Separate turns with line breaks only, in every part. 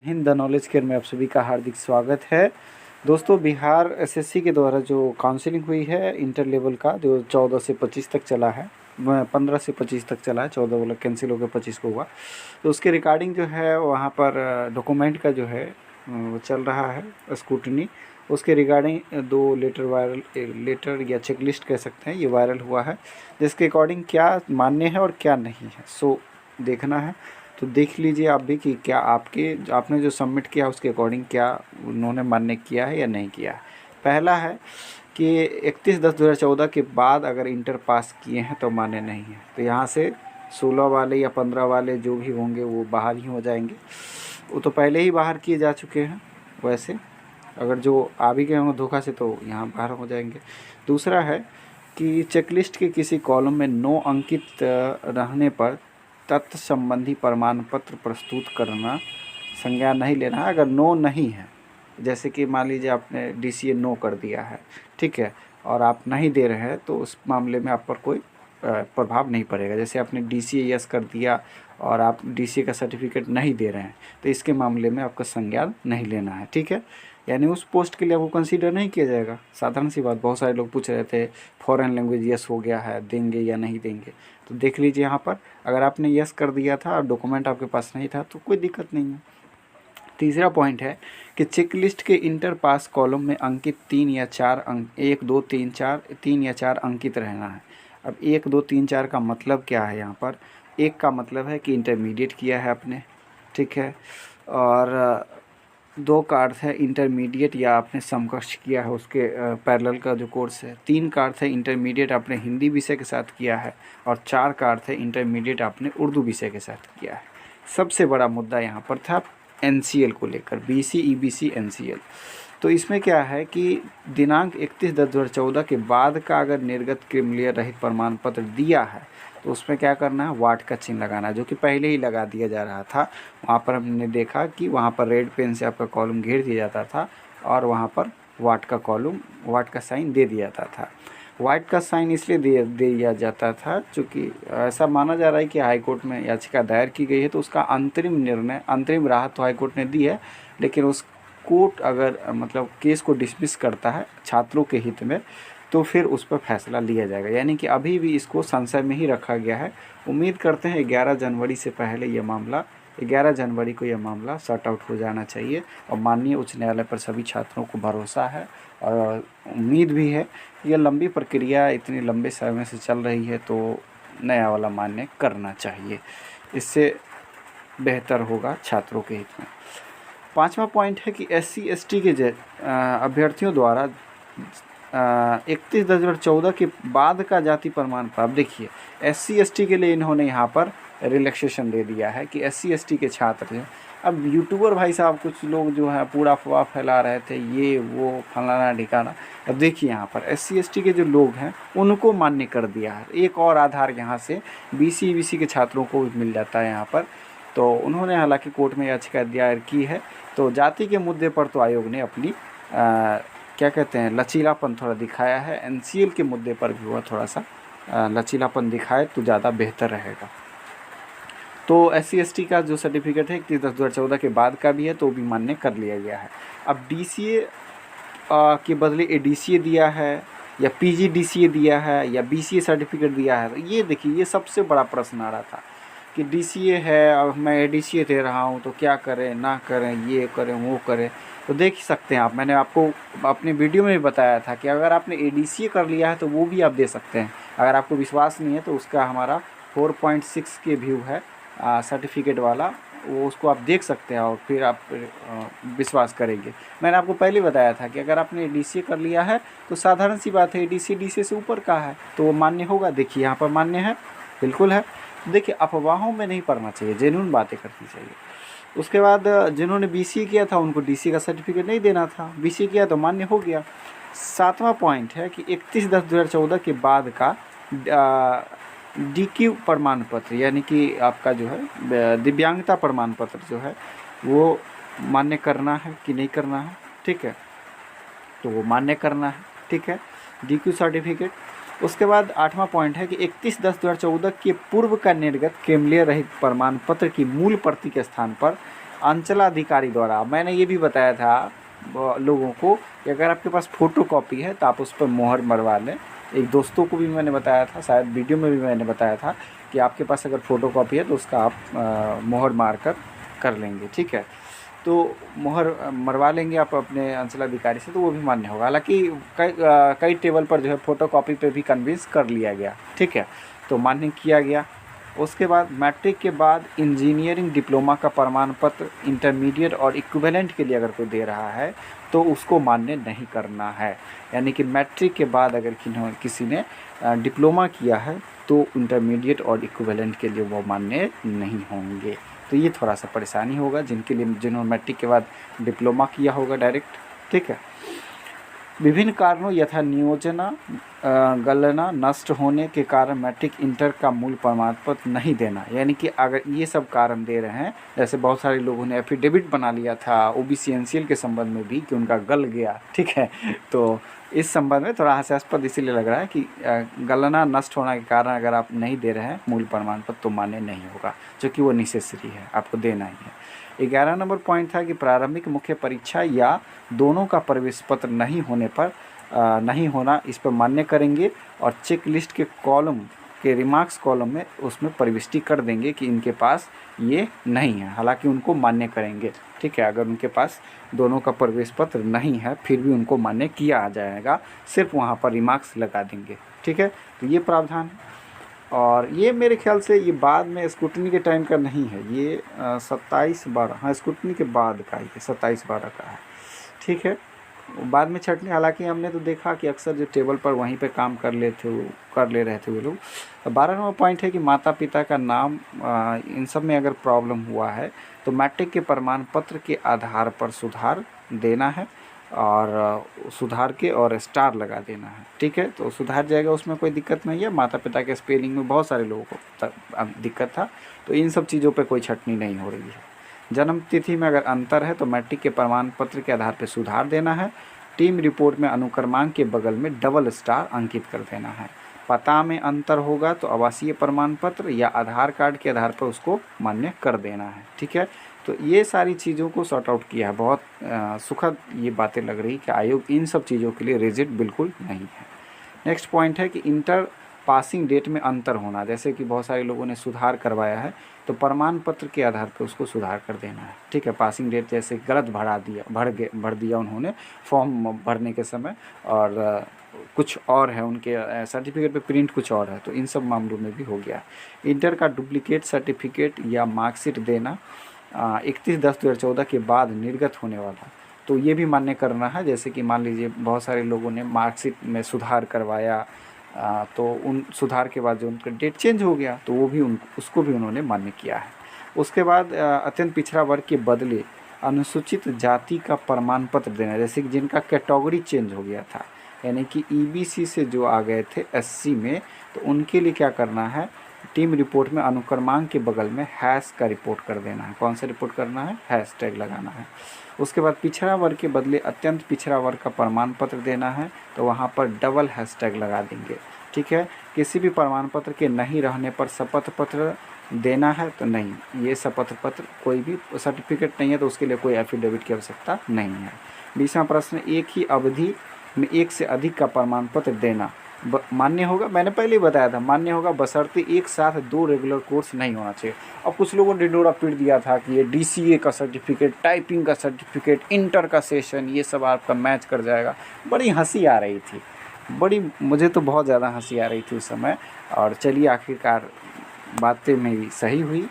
Hind the knowledge care में आप सभी का हार्दिक स्वागत है। दोस्तों, बिहार एसएससी के द्वारा जो काउंसलिंग हुई है इंटर लेवल का, जो 14 से 25 तक चला है, 15 से 25 तक चला है, 14 वाला कैंसिल होकर 25 को हुआ, तो उसके रिगार्डिंग जो है वहाँ पर डॉक्यूमेंट का जो है वो चल रहा है स्क्रूटनी। उसके रिगार्डिंग 2 लेटर या चेकलिस्ट कह सकते हैं, ये वायरल हुआ है, जिसके अकॉर्डिंग क्या मान्य है और क्या नहीं है, सो देखना है। तो देख लीजिए आप भी कि क्या आपने जो सबमिट किया उसके अकॉर्डिंग क्या उन्होंने मान्य किया है या नहीं किया है। पहला है कि 31/10/2014 के बाद अगर इंटर पास किए हैं तो मान्य नहीं है, तो यहाँ से 16 वाले या 15 वाले जो भी होंगे वो बाहर ही हो जाएंगे। वो तो पहले ही बाहर किए जा चुके हैं, वैसे अगर जो आ भी गए होंगे धोखा से तो यहाँ बाहर हो जाएंगे। दूसरा है कि चेकलिस्ट के किसी कॉलम में 9 अंकित रहने पर तथ्य संबंधी प्रमाण पत्र प्रस्तुत करना, संज्ञान नहीं लेना है। अगर नो नहीं है, जैसे कि मान लीजिए आपने डीसीए नो कर दिया है, ठीक है, और आप नहीं दे रहे हैं, तो उस मामले में आप पर कोई प्रभाव नहीं पड़ेगा। जैसे आपने डीसीए यस कर दिया और आप डीसीए का सर्टिफिकेट नहीं दे रहे हैं, तो इसके मामले में आपका संज्ञान नहीं लेना है, ठीक है। यानी उस पोस्ट के लिए आपको कंसीडर नहीं किया जाएगा। साधारण सी बात, बहुत सारे लोग पूछ रहे थे फॉरेन लैंग्वेज यस हो गया है, देंगे या नहीं देंगे, तो देख लीजिए यहाँ पर अगर आपने यस कर दिया था और डॉक्यूमेंट आपके पास नहीं था तो कोई दिक्कत नहीं है। तीसरा पॉइंट है कि चेकलिस्ट के इंटर पास कॉलम में अंकित 3 या 4 अंक 1 2 3 या 4 अंकित रहना है। अब 1 2 3 4 का मतलब क्या है? यहाँ पर एक का मतलब है कि इंटरमीडिएट किया है आपने, ठीक है, और 2 का अर्थ है इंटरमीडिएट या आपने समकक्ष किया है उसके पैरेलल का जो कोर्स है। 3 का अर्थ है इंटरमीडिएट आपने हिंदी विषय के साथ किया है, और 4 का अर्थ है इंटरमीडिएट आपने उर्दू विषय के साथ किया है। सबसे बड़ा मुद्दा यहाँ पर था एनसीएल को लेकर, बीसी ईबीसी एनसीएल। तो इसमें क्या है कि दिनांक 31/10/2014 के बाद का अगर निर्गत क्रिमिनल रहित प्रमाण पत्र दिया है तो उसमें क्या करना है, वाट का चिन्ह लगाना है, जो कि पहले ही लगा दिया जा रहा था। वहाँ पर हमने देखा कि वहाँ पर रेड पेन से आपका कॉलम घेर दिया जाता था और वहाँ पर वाट का साइन दे दिया जाता था। वाट का साइन इसलिए दे दिया जाता था क्योंकि ऐसा माना जा रहा है कि हाईकोर्ट में याचिका दायर की गई है, तो उसका अंतरिम राहत तो हाईकोर्ट ने दी है, लेकिन उस कोर्ट अगर मतलब केस को डिसमिस करता है छात्रों के हित में, तो फिर उस पर फैसला लिया जाएगा। यानी कि अभी भी इसको संशय में ही रखा गया है। उम्मीद करते हैं 11 जनवरी से पहले 11 जनवरी को यह मामला सॉर्ट आउट हो जाना चाहिए, और माननीय उच्च न्यायालय पर सभी छात्रों को भरोसा है और उम्मीद भी है। यह लंबी प्रक्रिया इतनी लंबे समय से चल रही है, तो नया वाला मान्य करना चाहिए, इससे बेहतर होगा छात्रों के हित में। 5वां पॉइंट है कि SC ST के अभ्यर्थियों द्वारा 31/10/2014 के बाद का जाति प्रमाण पत्र, अब देखिए SC ST के लिए इन्होंने यहाँ पर रिलैक्सेशन दे दिया है कि SC ST के छात्र हैं। अब यूट्यूबर भाई साहब कुछ लोग जो है पूरा अफवाह फैला रहे थे, ये वो फलाना ढिकाना। अब देखिए यहाँ पर SC ST के जो लोग हैं उनको मान्य कर दिया है। एक और आधार यहाँ से BC EBC के छात्रों को भी मिल जाता है यहाँ पर। तो उन्होंने हालांकि कोर्ट में याचिका दायर की है, तो जाति के मुद्दे पर तो आयोग ने अपनी क्या कहते हैं लचीलापन थोड़ा दिखाया है। एनसीएल के मुद्दे पर भी वह थोड़ा सा लचीलापन दिखाए तो ज़्यादा बेहतर रहेगा। तो SC ST का जो सर्टिफिकेट है 31/10/2014 के बाद का भी है, तो भी मान्य कर लिया गया है। अब DCA के बदले ADCA दिया है या PGDCA दिया है या BCA सर्टिफिकेट दिया है, तो ये देखिए ये सबसे बड़ा प्रश्न आ रहा था कि DCA है और मैं ADCA दे रहा हूँ, तो क्या करें ना करें, ये करें वो करें। तो देख ही सकते हैं आप, मैंने आपको अपने वीडियो में भी बताया था कि अगर आपने ADCA कर लिया है तो वो भी आप दे सकते हैं। अगर आपको विश्वास नहीं है तो उसका हमारा 4.6 के व्यू है सर्टिफिकेट वाला, वो उसको आप देख सकते हैं और फिर आप विश्वास करेंगे। मैंने आपको पहले बताया था कि अगर आपने ADCA कर लिया है तो साधारण सी बात है, ADCA DCA से ऊपर का है तो वो मान्य होगा। देखिए यहाँ पर मान्य है, बिल्कुल है। देखिए अफवाहों में नहीं पड़ना चाहिए, जेन्युइन बातें करनी चाहिए। उसके बाद जिन्होंने BCA किया था उनको DCA का सर्टिफिकेट नहीं देना था, BCA किया तो मान्य हो गया। 7वां पॉइंट है कि 31/10/2014 के बाद का DQ प्रमाण पत्र, यानी कि आपका जो है दिव्यांगता प्रमाण पत्र जो है वो मान्य करना है कि नहीं करना है, ठीक है, तो वो मान्य करना है, ठीक है, DQ सर्टिफिकेट। उसके बाद 8वां पॉइंट है कि 31/10/2014 के पूर्व का निर्गत क्रिमिनल रहित प्रमाण पत्र की मूल प्रति के स्थान पर अंचलाधिकारी द्वारा, मैंने ये भी बताया था लोगों को कि अगर आपके पास फ़ोटोकॉपी है तो आप उस पर मोहर मरवा लें। एक दोस्तों को भी मैंने बताया था, शायद वीडियो में भी मैंने बताया था कि आपके पास अगर फ़ोटोकॉपी है तो उसका आप मोहर मार कर लेंगे, ठीक है। तो मोहर मरवा लेंगे आप अपने अंचलाधिकारी से तो वो भी मान्य होगा। हालांकि कई टेबल पर जो है फ़ोटोकॉपी पे भी कन्विंस कर लिया गया, ठीक है, तो मान्य किया गया। उसके बाद मैट्रिक के बाद इंजीनियरिंग डिप्लोमा का प्रमाण पत्र इंटरमीडिएट और इक्विवेलेंट के लिए अगर कोई दे रहा है तो उसको मान्य नहीं करना है। यानी कि मैट्रिक के बाद अगर किसी ने डिप्लोमा किया है तो इंटरमीडिएट और इक्विवेलेंट के लिए वो मान्य नहीं होंगे। तो ये थोड़ा सा परेशानी होगा जिन्होंने मैट्रिक के बाद डिप्लोमा किया होगा डायरेक्ट, ठीक है। विभिन्न कारणों यथा नियोजना गलना नष्ट होने के कारण मैट्रिक इंटर का मूल प्रमाण पत्र नहीं देना, यानी कि अगर ये सब कारण दे रहे हैं, जैसे बहुत सारे लोगों ने एफिडेविट बना लिया था ओबीसी एनसीएल के संबंध में भी कि उनका गल गया, ठीक है, तो इस संबंध में थोड़ा हास्यास्पद इसीलिए लग रहा है कि गलना नष्ट होने के कारण अगर आप नहीं दे रहे हैं मूल प्रमाण पत्र तो मान्य नहीं होगा, जो कि वो नेसेसरी है, आपको देना ही है। 11 नंबर पॉइंट था कि प्रारंभिक मुख्य परीक्षा या दोनों का प्रवेश पत्र नहीं होने पर नहीं होना, इस पर मान्य करेंगे और चेक लिस्ट के कॉलम के रिमार्क्स कॉलम में उसमें प्रविष्टि कर देंगे कि इनके पास ये नहीं है, हालांकि उनको मान्य करेंगे, ठीक है। अगर उनके पास दोनों का प्रवेश पत्र नहीं है फिर भी उनको मान्य किया जाएगा, सिर्फ वहाँ पर रिमार्क्स लगा देंगे, ठीक है। तो ये प्रावधान है और ये मेरे ख्याल से ये बाद में स्क्रूटनी के टाइम का नहीं है, ये 27/12, हाँ स्क्रूटनी के बाद का ये 27/12 का है, ठीक है। बाद में छटनी, हालांकि हमने तो देखा कि अक्सर जो टेबल पर वहीं पे काम कर ले रहे थे वो लोग। 12 नंबर पॉइंट है कि माता पिता का नाम इन सब में अगर प्रॉब्लम हुआ है तो मैट्रिक के प्रमाण पत्र के आधार पर सुधार देना है और सुधार के और स्टार लगा देना है, ठीक है। तो सुधार जाएगा, उसमें कोई दिक्कत नहीं है। माता पिता के स्पेलिंग में बहुत सारे लोगों को दिक्कत था, तो इन सब चीज़ों पे कोई छटनी नहीं हो रही है। जन्म तिथि में अगर अंतर है तो मैट्रिक के प्रमाण पत्र के आधार पर सुधार देना है। टीम रिपोर्ट में अनुक्रमांक के बगल में डबल स्टार अंकित कर देना है। पता में अंतर होगा तो आवासीय प्रमाण पत्र या आधार कार्ड के आधार पर उसको मान्य कर देना है, ठीक है। तो ये सारी चीज़ों को सॉर्ट आउट किया है। बहुत सुखद ये बातें लग रही कि आयोग इन सब चीज़ों के लिए रिजिड बिल्कुल नहीं है। नेक्स्ट पॉइंट है कि इंटर पासिंग डेट में अंतर होना, जैसे कि बहुत सारे लोगों ने सुधार करवाया है तो प्रमाण पत्र के आधार पर उसको सुधार कर देना है, ठीक है। पासिंग डेट जैसे गलत भर दिया उन्होंने फॉर्म भरने के समय और कुछ और है, उनके सर्टिफिकेट पे प्रिंट कुछ और है, तो इन सब मामलों में भी हो गया। इंटर का डुप्लीकेट सर्टिफिकेट या मार्कशीट देना 31/10/2014 के बाद निर्गत होने वाला, तो ये भी मान्य करना है। जैसे कि मान लीजिए बहुत सारे लोगों ने मार्कशीट में सुधार करवाया तो उन सुधार के बाद जो उनका डेट चेंज हो गया तो वो भी उसको भी उन्होंने मान्य किया है। उसके बाद अत्यंत पिछड़ा वर्ग के बदले अनुसूचित जाति का प्रमाण पत्र देना, जैसे कि जिनका कैटेगरी चेंज हो गया था, यानी कि ईबीसी से जो आ गए थे एससी में, तो उनके लिए क्या करना है, टीम रिपोर्ट में अनुक्रमांक के बगल में हैश का रिपोर्ट कर देना है। कौन सा रिपोर्ट करना है, हैश टैग लगाना है। उसके बाद पिछड़ा वर्ग के बदले अत्यंत पिछड़ा वर्ग का प्रमाण पत्र देना है, तो वहाँ पर डबल हैश टैग लगा देंगे, ठीक है। किसी भी प्रमाण पत्र के नहीं रहने पर शपथ पत्र देना है, तो नहीं, ये शपथ पत्र कोई भी सर्टिफिकेट नहीं है तो उसके लिए कोई एफिडेविट की आवश्यकता नहीं है। 20वां प्रश्न, एक ही अवधि में एक से अधिक का प्रमाण पत्र देना मान्य होगा। मैंने पहले ही बताया था मान्य होगा बशर्ते एक साथ 2 रेगुलर कोर्स नहीं होना चाहिए। अब कुछ लोगों ने ढिंढोरा पीट दिया था कि ये डीसीए का सर्टिफिकेट, टाइपिंग का सर्टिफिकेट, इंटर का सेशन, ये सब आपका मैच कर जाएगा। बड़ी हंसी आ रही थी, मुझे तो बहुत ज़्यादा हंसी आ रही थी उस समय। और चलिए आखिरकार बातें मेरी सही हुई।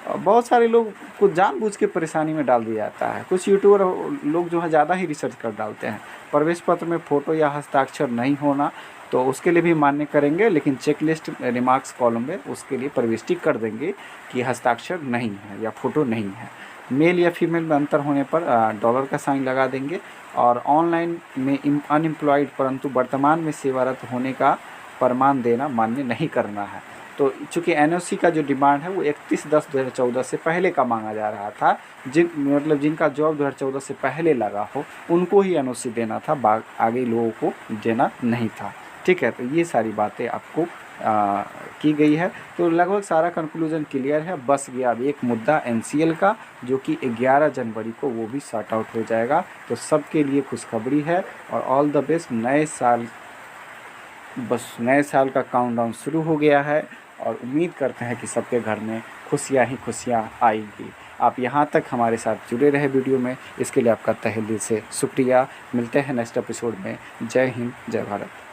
बहुत सारे लोग को जानबूझ के परेशानी में डाल दिया जाता है। कुछ यूट्यूबर लोग जो है ज़्यादा ही रिसर्च कर डालते हैं। प्रवेश पत्र में फ़ोटो या हस्ताक्षर नहीं होना, तो उसके लिए भी मान्य करेंगे, लेकिन चेकलिस्ट रिमार्क्स कॉलम में उसके लिए प्रविष्टि कर देंगे कि हस्ताक्षर नहीं है या फ़ोटो नहीं है। मेल या फीमेल में अंतर होने पर डॉलर का साइन लगा देंगे। और ऑनलाइन में अनएम्प्लॉयड परंतु वर्तमान में सेवारत होने का प्रमाण देना मान्य नहीं करना है। तो चूँकि एनओसी का जो डिमांड है वो 31/10/2014 से पहले का मांगा जा रहा था, जिनका जॉब 2014 से पहले लगा हो उनको ही एनओसी देना था, आगे लोगों को देना नहीं था, ठीक है। तो ये सारी बातें आपको की गई है। तो लगभग सारा कंक्लूजन क्लियर है, बस गया अब एक मुद्दा एनसीएल का, जो कि 11 जनवरी को वो भी सॉर्ट आउट हो जाएगा। तो सबके लिए खुशखबरी है और ऑल द बेस्ट। नए साल, बस नए साल का काउंटडाउन शुरू हो गया है और उम्मीद करते हैं कि सबके घर में खुशियाँ ही खुशियाँ आएंगी। आप यहाँ तक हमारे साथ जुड़े रहे वीडियो में, इसके लिए आपका तहे दिल से शुक्रिया। मिलते हैं नेक्स्ट एपिसोड में। जय हिंद, जय भारत।